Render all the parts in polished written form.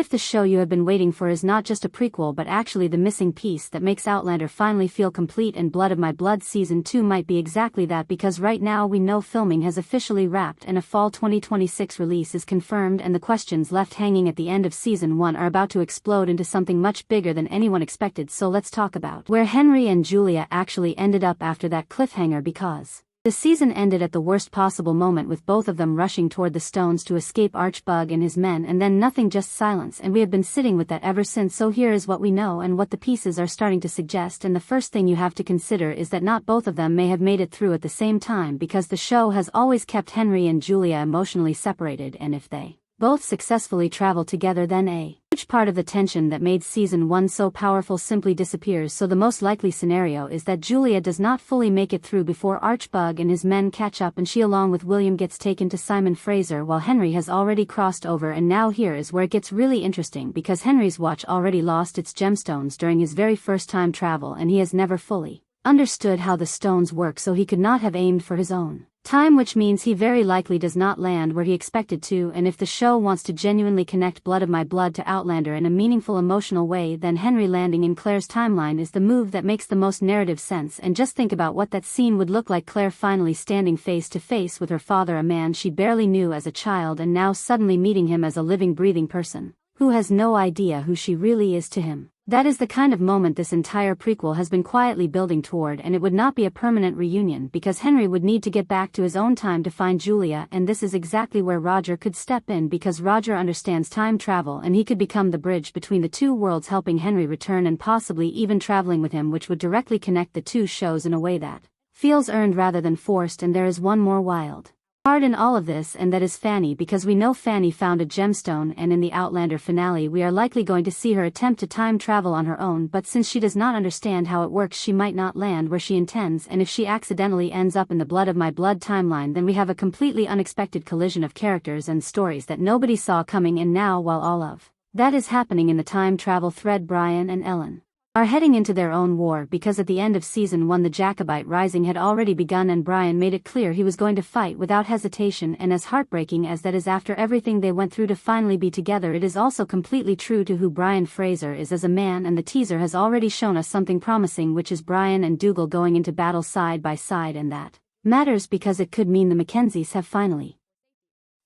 If the show you have been waiting for is not just a prequel but actually the missing piece that makes Outlander finally feel complete, and Blood of My Blood Season 2 might be exactly that, because right now we know filming has officially wrapped and a fall 2026 release is confirmed, and the questions left hanging at the end of Season 1 are about to explode into something much bigger than anyone expected. So let's talk about where Henry and Julia actually ended up after that cliffhanger, because the season ended at the worst possible moment, with both of them rushing toward the stones to escape Archbug and his men, and then nothing, just silence, and we have been sitting with that ever since. So here is what we know and what the pieces are starting to suggest, and the first thing you have to consider is that not both of them may have made it through at the same time, because the show has always kept Henry and Julia emotionally separated, and if they both successfully travel together, then a huge part of the tension that made Season 1 so powerful simply disappears. So the most likely scenario is that Julia does not fully make it through before Archbug and his men catch up, and she along with William gets taken to Simon Fraser while Henry has already crossed over. And now here is where it gets really interesting, because Henry's watch already lost its gemstones during his very first time travel, and he has never fully understood how the stones work, so he could not have aimed for his own time, which means he very likely does not land where he expected to. And if the show wants to genuinely connect Blood of My Blood to Outlander in a meaningful emotional way, then Henry landing in Claire's timeline is the move that makes the most narrative sense. And just think about what that scene would look like: Claire finally standing face to face with her father, a man she barely knew as a child, and now suddenly meeting him as a living, breathing person who has no idea who she really is to him. That is the kind of moment this entire prequel has been quietly building toward, and it would not be a permanent reunion because Henry would need to get back to his own time to find Julia, and this is exactly where Roger could step in, because Roger understands time travel and he could become the bridge between the two worlds, helping Henry return and possibly even traveling with him, which would directly connect the two shows in a way that feels earned rather than forced. And there is one more wild card in all of this, and that is Fanny, because we know Fanny found a gemstone, and in the Outlander finale we are likely going to see her attempt to time travel on her own, but since she does not understand how it works, she might not land where she intends, and if she accidentally ends up in the Blood of My Blood timeline, then we have a completely unexpected collision of characters and stories that nobody saw coming. And now, while all of that is happening in the time travel thread, Brian and Ellen are heading into their own war, because at the end of Season 1 the Jacobite Rising had already begun, and Brian made it clear he was going to fight without hesitation. And as heartbreaking as that is, after everything they went through to finally be together, it is also completely true to who Brian Fraser is as a man, and the teaser has already shown us something promising, which is Brian and Dougal going into battle side by side, and that matters because it could mean the Mackenzies have finally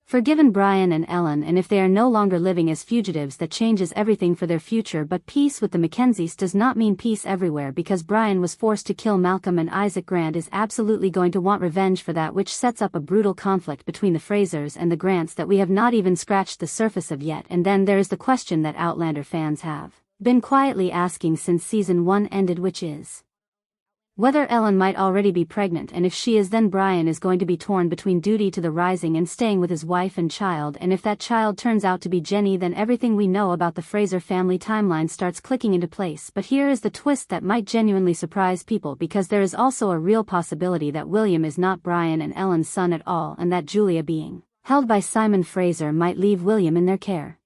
forgiven Brian and Ellen, and if they are no longer living as fugitives, that changes everything for their future. But peace with the Mackenzies does not mean peace everywhere, because Brian was forced to kill Malcolm, and Isaac Grant is absolutely going to want revenge for that, which sets up a brutal conflict between the Frasers and the Grants that we have not even scratched the surface of yet. And then there is the question that Outlander fans have been quietly asking since Season 1 ended, which is whether Ellen might already be pregnant, and if she is, then Brian is going to be torn between duty to the Rising and staying with his wife and child, and if that child turns out to be Jenny, then everything we know about the Fraser family timeline starts clicking into place. But here is the twist that might genuinely surprise people, because there is also a real possibility that William is not Brian and Ellen's son at all, and that Julia, being held by Simon Fraser, might leave William in their care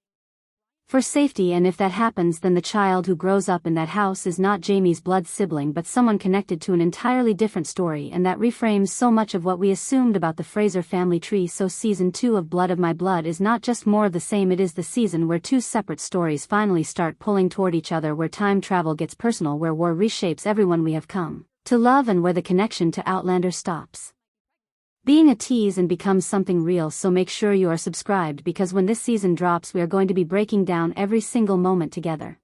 for safety. And if that happens, then the child who grows up in that house is not Jamie's blood sibling but someone connected to an entirely different story, and that reframes so much of what we assumed about the Fraser family tree. So Season 2 of Blood of My Blood is not just more of the same, it is the season where two separate stories finally start pulling toward each other, where time travel gets personal, where war reshapes everyone we have come to love, and where the connection to Outlander stops being a tease and becomes something real. So make sure you are subscribed, because when this season drops we are going to be breaking down every single moment together.